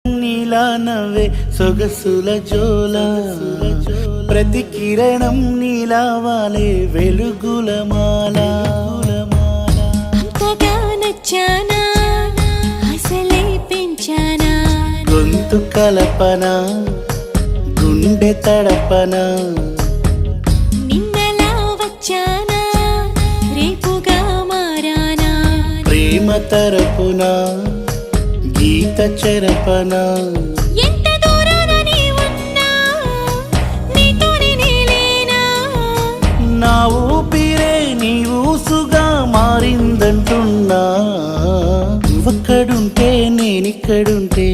నీలా నవ్వే సొగసుల జోల ప్రతి కిరణం నీలా వాలే వెలుగుల మాల అంతగా నచ్చానా అసలే పెంచానా గొంతు కలపన గుండె తడపన నిన్నలా వచ్చానా రేపుగా మారానా ప్రేమ తరపున గీత చెరపన ఎంత దూరాన నీ ఉన్నా నీతోనే నేలేనా నా ఊపిరే నీ ఊసుగా మారిందంటున్నా నువ్వక్కడుంటే నేనిక్కడుంటే